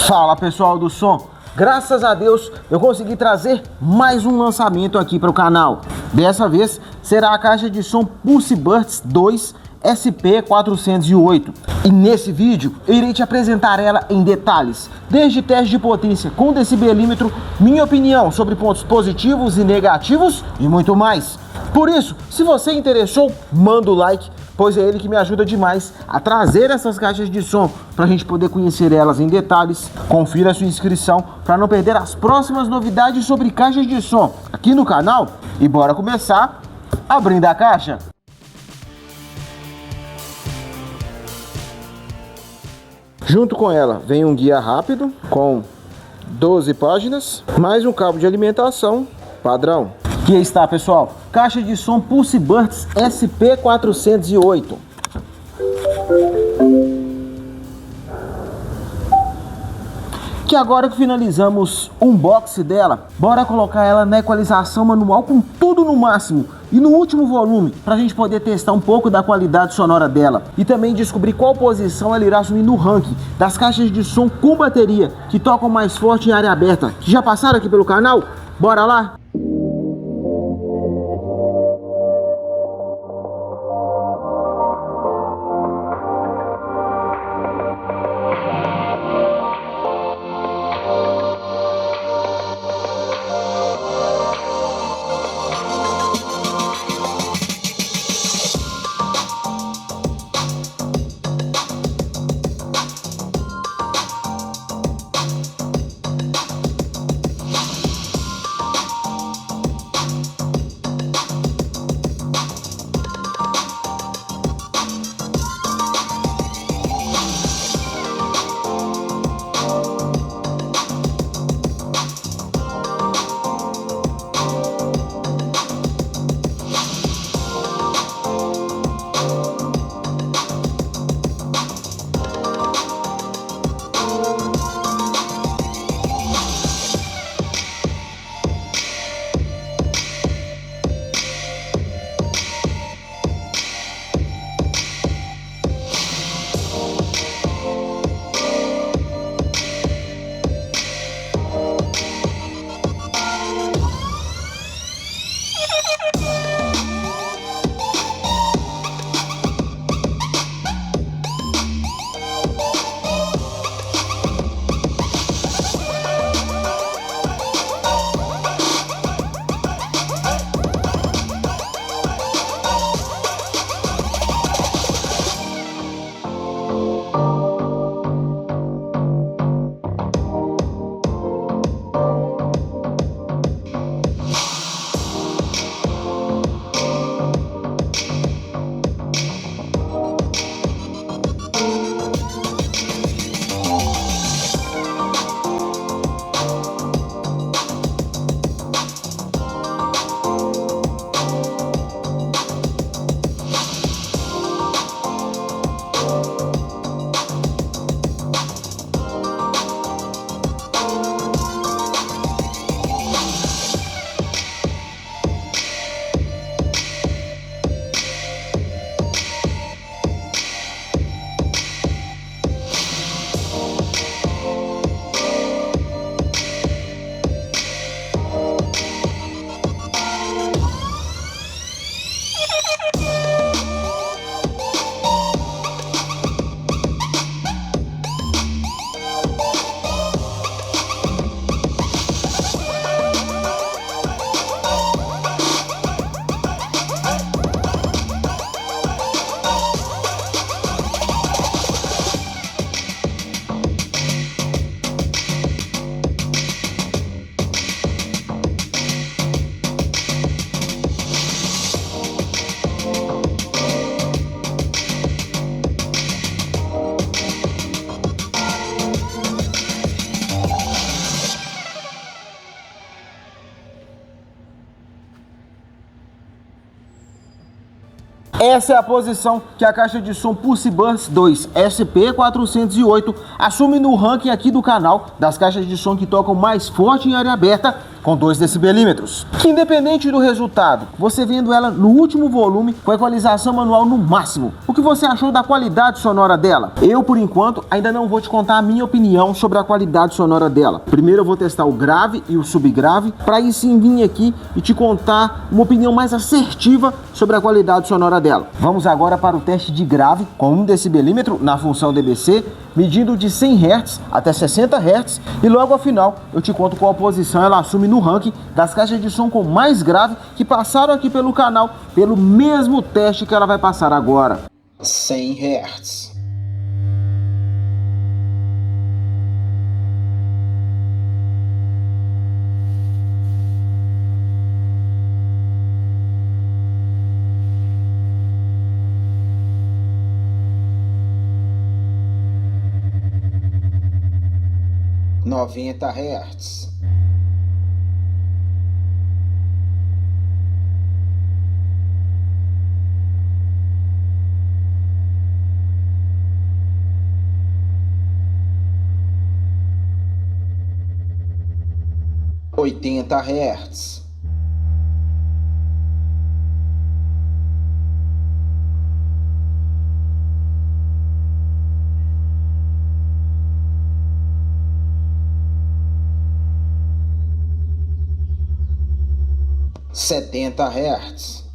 Fala pessoal do som, graças a Deus eu consegui trazer mais um lançamento aqui para o canal. Dessa vez será a caixa de som Pulse Burst 2 SP408 e nesse vídeo eu irei te apresentar ela em detalhes, desde teste de potência com decibelímetro, minha opinião sobre pontos positivos e negativos e muito mais. Por isso, se você interessou, manda o like, pois é ele que me ajuda demais a trazer essas caixas de som para a gente poder conhecer elas em detalhes. Confira a sua inscrição para não perder as próximas novidades sobre caixas de som aqui no canal e bora começar abrindo a caixa. Junto com ela vem um guia rápido com 12 páginas, mais um cabo de alimentação padrão. Aqui está, pessoal, caixa de som Pulse Burst SP408. Que agora que finalizamos o unboxing dela, bora colocar ela na equalização manual com tudo no máximo e no último volume, para a gente poder testar um pouco da qualidade sonora dela e também descobrir qual posição ela irá assumir no ranking das caixas de som com bateria que tocam mais forte em área aberta, que já passaram aqui pelo canal. Bora lá? Essa é a posição que a caixa de som Pulse Burst 2 SP408 assume no ranking aqui do canal das caixas de som que tocam mais forte em área aberta com 2 decibelímetros. Que independente do resultado, você vendo ela no último volume com equalização manual no máximo, o que você achou da qualidade sonora dela? Eu, por enquanto, ainda não vou te contar a minha opinião sobre a qualidade sonora dela. Primeiro eu vou testar o grave e o subgrave, para aí sim vir aqui e te contar uma opinião mais assertiva sobre a qualidade sonora dela. Vamos agora para o teste de grave com 1 decibelímetro na função DBC, medindo de 100 Hz até 60 Hz, e logo ao final eu te conto qual posição ela assume no ranking das caixas de som com mais grave que passaram aqui pelo canal, pelo mesmo teste que ela vai passar agora. 100 Hz. Noventa Hz. Oitenta Hz. Setenta Hz.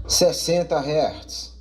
Sessenta Hz.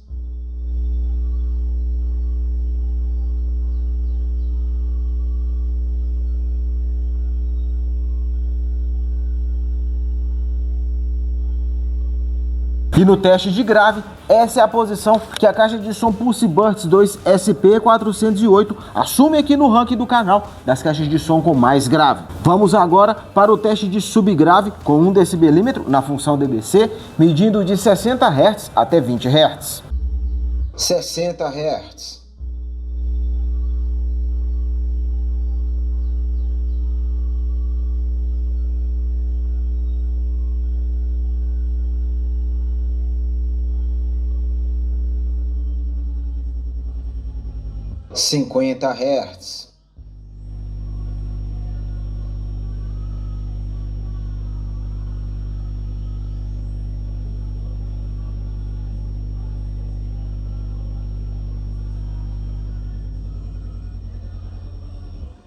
E no teste de grave, essa é a posição que a caixa de som Pulse Burst 2 SP408 assume aqui no ranking do canal das caixas de som com mais grave. Vamos agora para o teste de subgrave com 1 decibelímetro na função DBC, medindo de 60 Hz até 20 Hz. 60 Hz. Cinquenta Hz.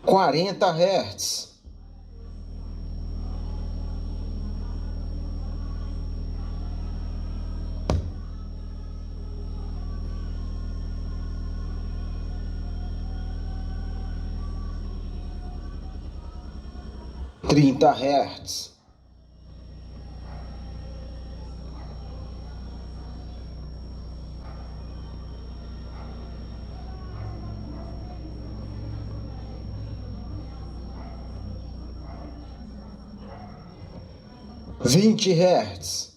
Quarenta Hz. Trinta Hz. Vinte Hz.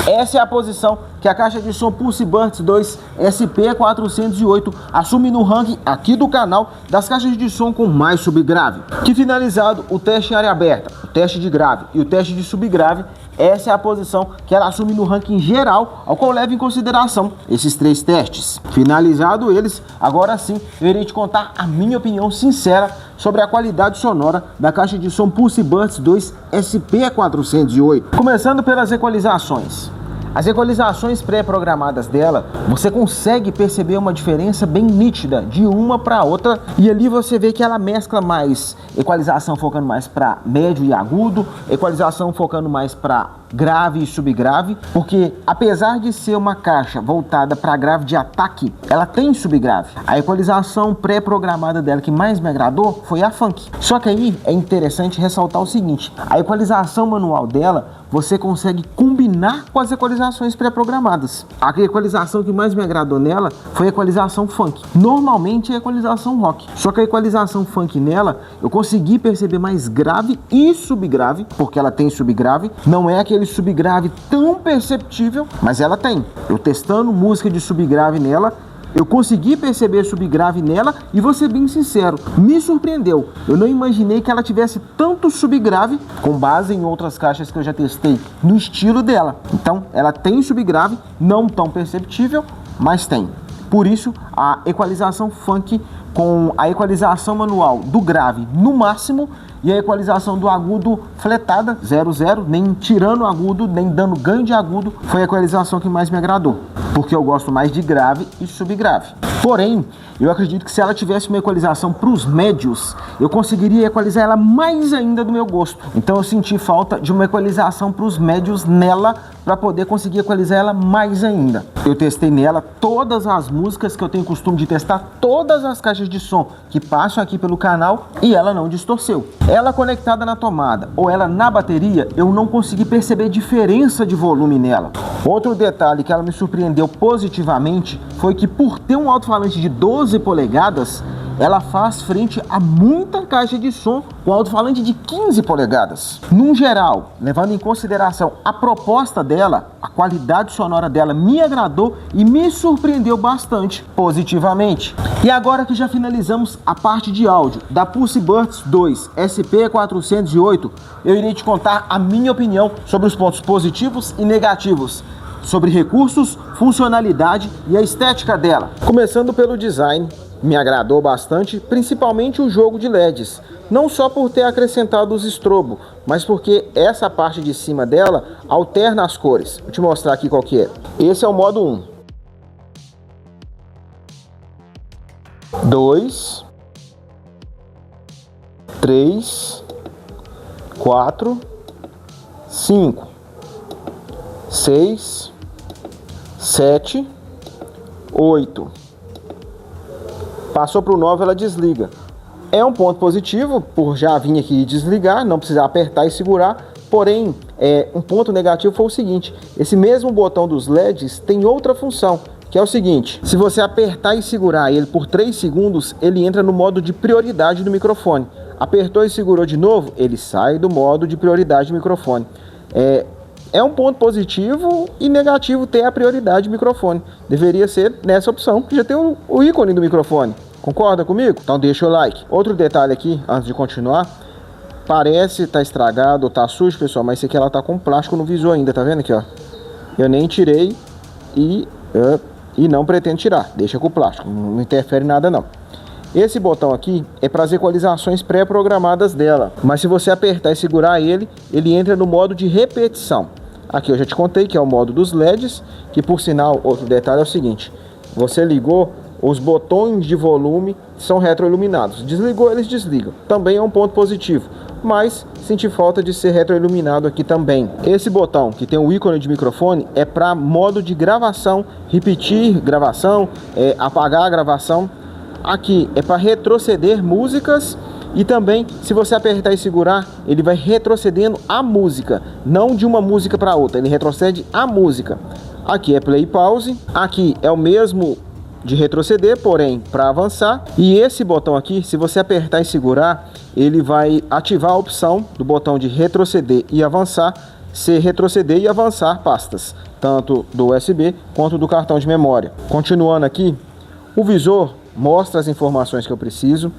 Essa é a posição que a caixa de som Pulse Burst 2 SP408 assume no ranking aqui do canal das caixas de som com mais subgrave. Que finalizado o teste em área aberta, o teste de grave e o teste de subgrave, essa é a posição que ela assume no ranking geral, ao qual leva em consideração esses 3 testes. Finalizado eles, agora sim eu irei te contar a minha opinião sincera sobre a qualidade sonora da caixa de som Pulse Burst 2 SP408. Começando pelas equalizações. As equalizações pré-programadas dela, você consegue perceber uma diferença bem nítida de uma para outra, e ali você vê que ela mescla mais equalização focando mais para médio e agudo, equalização focando mais para grave e subgrave, porque apesar de ser uma caixa voltada para grave de ataque, ela tem subgrave. A equalização pré-programada dela que mais me agradou foi a funk. Só que aí é interessante ressaltar o seguinte: a equalização manual dela você consegue combinar com as equalizações pré-programadas. A equalização que mais me agradou nela foi a equalização funk. Normalmente é a equalização rock, só que a equalização funk nela eu consegui perceber mais grave e subgrave, porque ela tem subgrave. Não é aquele subgrave tão perceptível, mas ela tem. Eu testando música de subgrave nela, eu consegui perceber subgrave nela e vou ser bem sincero, me surpreendeu. Eu não imaginei que ela tivesse tanto subgrave, com base em outras caixas que eu já testei, no estilo dela. Então, ela tem subgrave, não tão perceptível, mas tem. Por isso, a equalização funk com a equalização manual do grave no máximo e a equalização do agudo fletada, 0,0, nem tirando agudo, nem dando ganho de agudo, foi a equalização que mais me agradou, porque eu gosto mais de grave e subgrave. Porém, eu acredito que se ela tivesse uma equalização para os médios, eu conseguiria equalizar ela mais ainda do meu gosto. Então eu senti falta de uma equalização para os médios nela, para poder conseguir equalizar ela mais ainda. Eu testei nela todas as músicas que eu tenho costume de testar, todas as caixas de som que passam aqui pelo canal, e ela não distorceu. Ela conectada na tomada ou ela na bateria, eu não consegui perceber diferença de volume nela. Outro detalhe que ela me surpreendeu positivamente foi que, por ter um alto-falante de 12 polegadas, ela faz frente a muita caixa de som com alto-falante de 15 polegadas. Num geral, levando em consideração a proposta dela, a qualidade sonora dela me agradou e me surpreendeu bastante positivamente. E agora que já finalizamos a parte de áudio da Pussy Burtz 2 SP408, eu irei te contar a minha opinião sobre os pontos positivos e negativos, sobre recursos, funcionalidade e a estética dela. Começando pelo design, me agradou bastante, principalmente o jogo de LEDs. Não só por ter acrescentado os strobo, mas porque essa parte de cima dela alterna as cores. Vou te mostrar aqui qual que é. Esse é o modo 1. 2, 3, 4, 5, 6, 7, 8. Passou para o 9, ela desliga. É um ponto positivo, por já vir aqui e desligar, não precisar apertar e segurar. Porém, um ponto negativo foi o seguinte: esse mesmo botão dos LEDs tem outra função, que é o seguinte: se você apertar e segurar ele por 3 segundos, ele entra no modo de prioridade do microfone. Apertou e segurou de novo, ele sai do modo de prioridade do microfone. É um ponto positivo e negativo ter a prioridade do microfone. Deveria ser nessa opção, que já tem o ícone do microfone. Concorda comigo? Então deixa o like. Outro detalhe aqui, antes de continuar, parece estar estragado ou tá sujo, pessoal, mas esse aqui ela tá com plástico no visor ainda, tá vendo aqui, ó? Eu nem tirei e não pretendo tirar, deixa com o plástico, não interfere nada não. Esse botão aqui é para as equalizações pré-programadas dela, mas se você apertar e segurar ele, ele entra no modo de repetição. Aqui eu já te contei que é o modo dos LEDs, que por sinal, outro detalhe é o seguinte: você ligou, os botões de volume são retroiluminados, desligou, eles desligam. Também é um ponto positivo, mas senti falta de ser retroiluminado aqui também. Esse botão que tem o ícone de microfone é para modo de gravação, repetir gravação, apagar a gravação. Aqui é para retroceder músicas e também, se você apertar e segurar, ele vai retrocedendo a música, não de uma música para outra, ele retrocede a música. Aqui é play e pause, aqui é o mesmo de retroceder, porém para avançar. E esse botão aqui, se você apertar e segurar, ele vai ativar a opção do botão de retroceder e avançar, ser retroceder e avançar pastas, tanto do USB quanto do cartão de memória. Continuando aqui, o visor mostra as informações que eu preciso.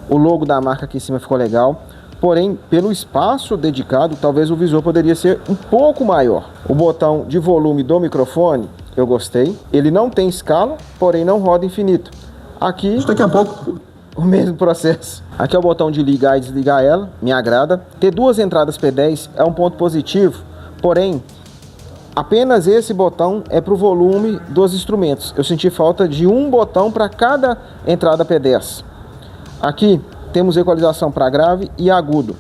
O logo da marca aqui em cima ficou legal, porém pelo espaço dedicado, talvez o visor poderia ser um pouco maior. O botão de volume do microfone eu gostei, ele não tem escala, porém não roda infinito. Aqui daqui a pouco o mesmo processo. Aqui é o botão de ligar e desligar ela, me agrada. Ter duas entradas P10 é um ponto positivo, porém apenas esse botão é para o volume dos instrumentos. Eu senti falta de um botão para cada entrada P10. Aqui temos equalização para grave e agudo.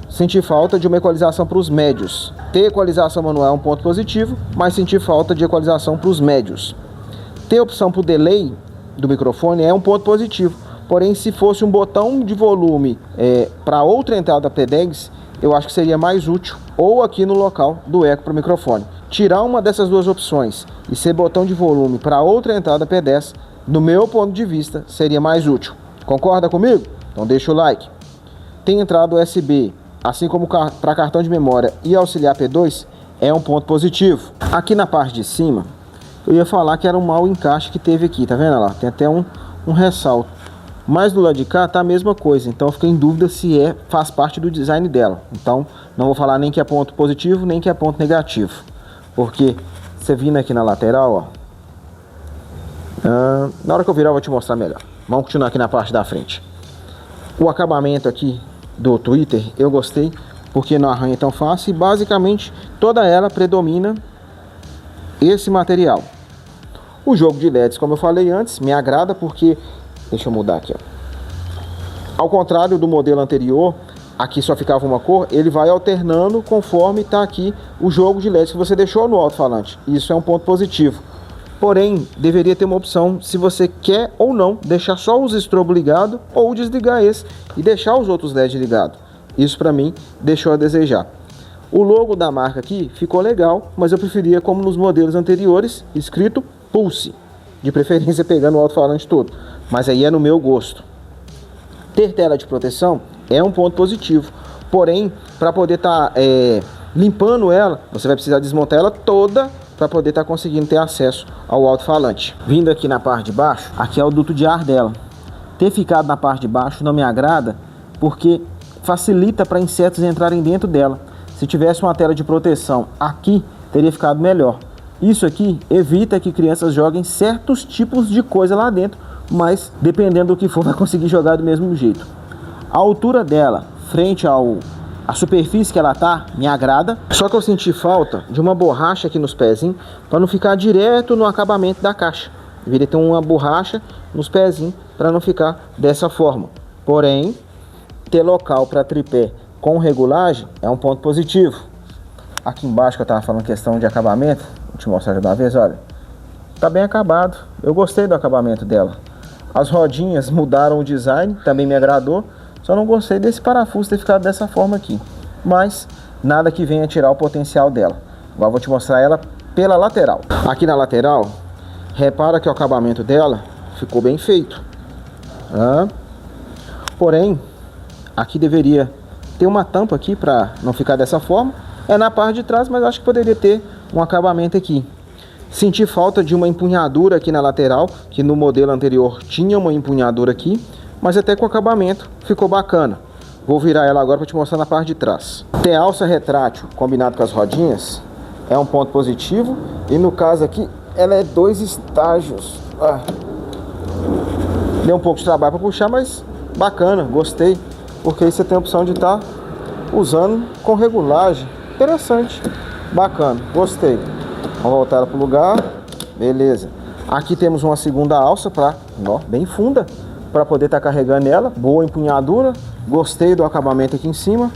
Senti falta de uma equalização para os médios. Ter equalização manual é um ponto positivo, mas senti falta de equalização para os médios. Ter opção para o delay do microfone é um ponto positivo, porém se fosse um botão de volume para outra entrada P10, eu acho que seria mais útil ou aqui no local do eco para o microfone. Tirar uma dessas duas opções e ser botão de volume para outra entrada P10, no meu ponto de vista, seria mais útil. Concorda comigo? Então deixa o like. Tem entrada USB, assim como para cartão de memória e auxiliar P2, é um ponto positivo. Aqui na parte de cima, eu ia falar que era um mau encaixe que teve aqui, tá vendo lá? Tem até um ressalto. Mas do lado de cá tá a mesma coisa, então eu fiquei em dúvida se faz parte do design dela. Então não vou falar nem que é ponto positivo, nem que é ponto negativo. Porque você vindo aqui na lateral, ó, na hora que eu virar eu vou te mostrar melhor. Vamos continuar aqui na parte da frente. O acabamento aqui do Twitter eu gostei, porque não arranha tão fácil e basicamente toda ela predomina esse material. O jogo de LEDs, como eu falei antes, me agrada porque... Deixa eu mudar aqui, ó. Ao contrário do modelo anterior, aqui só ficava uma cor, ele vai alternando conforme está aqui o jogo de LEDs que você deixou no alto-falante. Isso é um ponto positivo. Porém, deveria ter uma opção se você quer ou não deixar só os estrobos ligados ou desligar esse e deixar os outros LEDs ligados. Isso para mim deixou a desejar. O logo da marca aqui ficou legal, mas eu preferia como nos modelos anteriores, escrito Pulse. De preferência pegando o alto-falante todo. Mas aí é no meu gosto. Ter tela de proteção é um ponto positivo. Porém, para poder estar limpando ela, você vai precisar desmontar ela toda para poder estar conseguindo ter acesso ao alto-falante. Vindo aqui na parte de baixo, aqui é o duto de ar dela. Ter ficado na parte de baixo não me agrada, porque facilita para insetos entrarem dentro dela. Se tivesse uma tela de proteção aqui, teria ficado melhor. Isso aqui evita que crianças joguem certos tipos de coisa lá dentro, mas dependendo do que for, vai conseguir jogar do mesmo jeito. A altura dela, frente à superfície que ela tá, me agrada. Só que eu senti falta de uma borracha aqui nos pezinhos, para não ficar direto no acabamento da caixa. Deveria ter uma borracha nos pezinhos, para não ficar dessa forma. Porém, ter local para tripé com regulagem é um ponto positivo. Aqui embaixo que eu tava falando questão de acabamento, vou te mostrar de uma vez, olha. Tá bem acabado, eu gostei do acabamento dela. As rodinhas mudaram o design, também me agradou. Só não gostei desse parafuso ter ficado dessa forma aqui. Mas nada que venha tirar o potencial dela. Agora vou te mostrar ela pela lateral. Aqui na lateral, repara que o acabamento dela ficou bem feito. Porém, aqui deveria ter uma tampa aqui para não ficar dessa forma. É na parte de trás, mas acho que poderia ter um acabamento aqui. Senti falta de uma empunhadura aqui na lateral, que no modelo anterior tinha uma empunhadura aqui, mas até com acabamento ficou bacana. Vou virar ela agora para te mostrar na parte de trás. Ter alça retrátil combinado com as rodinhas é um ponto positivo, e no caso aqui ela é 2 estágios. Deu um pouco de trabalho para puxar, mas bacana, gostei, porque aí você tem a opção de estar usando com regulagem. Interessante, bacana, gostei. Vamos voltar ela para o lugar. Beleza. Aqui temos uma segunda alça bem funda, para poder estar carregando ela. Boa empunhadura. Gostei do acabamento aqui em cima.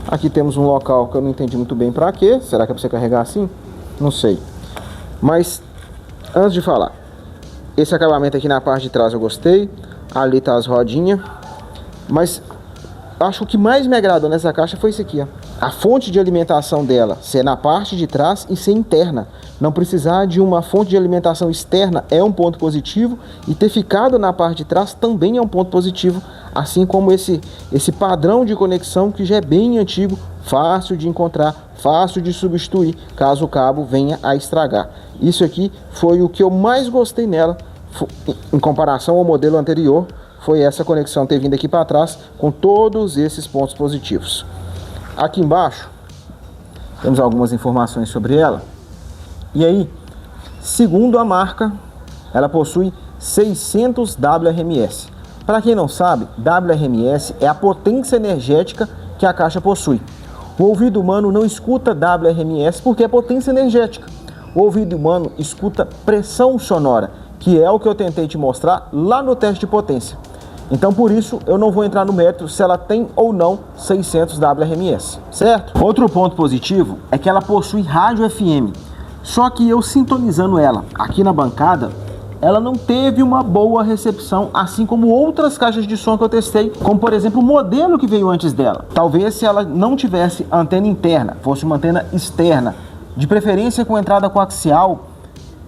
Aqui temos um local que eu não entendi muito bem para quê. Será que é para você carregar assim? Não sei. Mas antes de falar, esse acabamento aqui na parte de trás eu gostei. Ali tá as rodinhas. Mas acho que o que mais me agradou nessa caixa foi isso aqui, ó. A fonte de alimentação dela ser na parte de trás e ser interna. Não precisar de uma fonte de alimentação externa é um ponto positivo. E ter ficado na parte de trás também é um ponto positivo. Assim como esse padrão de conexão que já é bem antigo, fácil de encontrar, fácil de substituir, caso o cabo venha a estragar. Isso aqui foi o que eu mais gostei nela, em comparação ao modelo anterior. Foi essa conexão ter vindo aqui para trás com todos esses pontos positivos. Aqui embaixo temos algumas informações sobre ela. E aí, segundo a marca, ela possui 600 WRMS. Para quem não sabe, WRMS é a potência energética que a caixa possui. O ouvido humano não escuta WRMS porque é potência energética. O ouvido humano escuta pressão sonora, que é o que eu tentei te mostrar lá no teste de potência. Então por isso eu não vou entrar no mérito se ela tem ou não 600 WRMS, certo? Outro ponto positivo é que ela possui rádio FM. Só que eu sintonizando ela aqui na bancada, ela não teve uma boa recepção, assim como outras caixas de som que eu testei, como por exemplo o modelo que veio antes dela. Talvez se ela não tivesse antena interna, fosse uma antena externa, de preferência com entrada coaxial,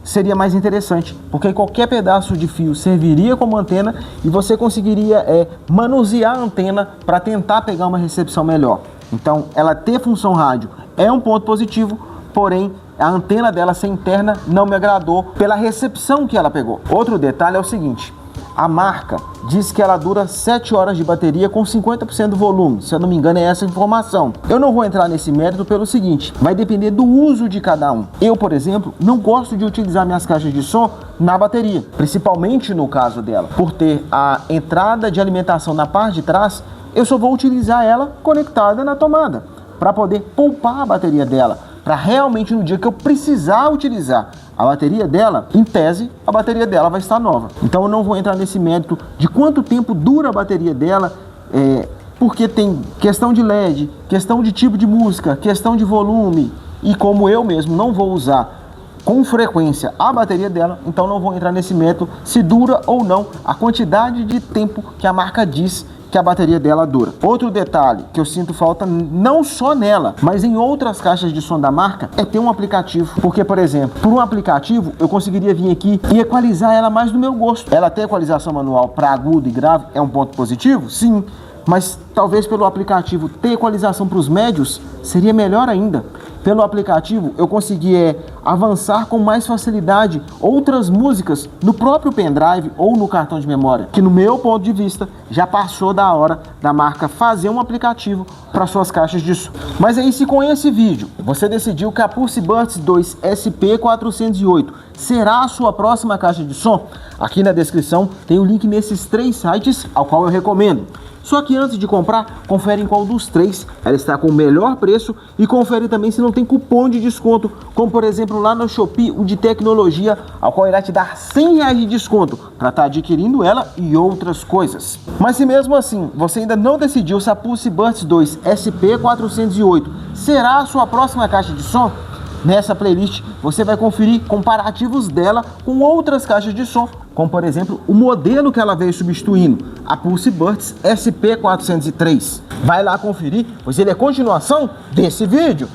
seria mais interessante, porque qualquer pedaço de fio serviria como antena e você conseguiria manusear a antena para tentar pegar uma recepção melhor. Então, ela ter função rádio é um ponto positivo, porém a antena dela ser interna não me agradou pela recepção que ela pegou. Outro detalhe é o seguinte: a marca diz que ela dura 7 horas de bateria com 50% do volume. Se eu não me engano, é essa a informação. Eu não vou entrar nesse mérito pelo seguinte: vai depender do uso de cada um. Eu, por exemplo, não gosto de utilizar minhas caixas de som na bateria, principalmente no caso dela. Por ter a entrada de alimentação na parte de trás, eu só vou utilizar ela conectada na tomada, para poder poupar a bateria dela, para realmente no dia que eu precisar utilizar a bateria dela, em tese, a bateria dela vai estar nova. Então eu não vou entrar nesse mérito de quanto tempo dura a bateria dela, porque tem questão de LED, questão de tipo de música, questão de volume, e como eu mesmo não vou usar com frequência a bateria dela, então não vou entrar nesse mérito se dura ou não a quantidade de tempo que a marca diz que a bateria dela dura. Outro detalhe que eu sinto falta não só nela, mas em outras caixas de som da marca, é ter um aplicativo. Porque, por exemplo, por um aplicativo eu conseguiria vir aqui e equalizar ela mais do meu gosto. Ela ter equalização manual para agudo e grave é um ponto positivo? Sim. Mas talvez pelo aplicativo ter equalização para os médios seria melhor ainda. Pelo aplicativo eu conseguir avançar com mais facilidade outras músicas no próprio pendrive ou no cartão de memória, que no meu ponto de vista já passou da hora da marca fazer um aplicativo para suas caixas de som. Mas aí, se com esse vídeo você decidiu que a Pulse Buds 2 SP408 será a sua próxima caixa de som, aqui na descrição tem o link nesses 3 sites ao qual eu recomendo. Só que antes de comprar, confere em qual dos 3 ela está com o melhor preço e confere também se não tem cupom de desconto, como por exemplo lá no Shopee, o de tecnologia, ao qual irá te dar R$100 de desconto para estar adquirindo ela e outras coisas. Mas se mesmo assim você ainda não decidiu se a Pulse Buds 2 SP408 será a sua próxima caixa de som, nessa playlist você vai conferir comparativos dela com outras caixas de som, como por exemplo o modelo que ela veio substituindo, a Pulse Buds SP403. Vai lá conferir, pois ele é continuação desse vídeo.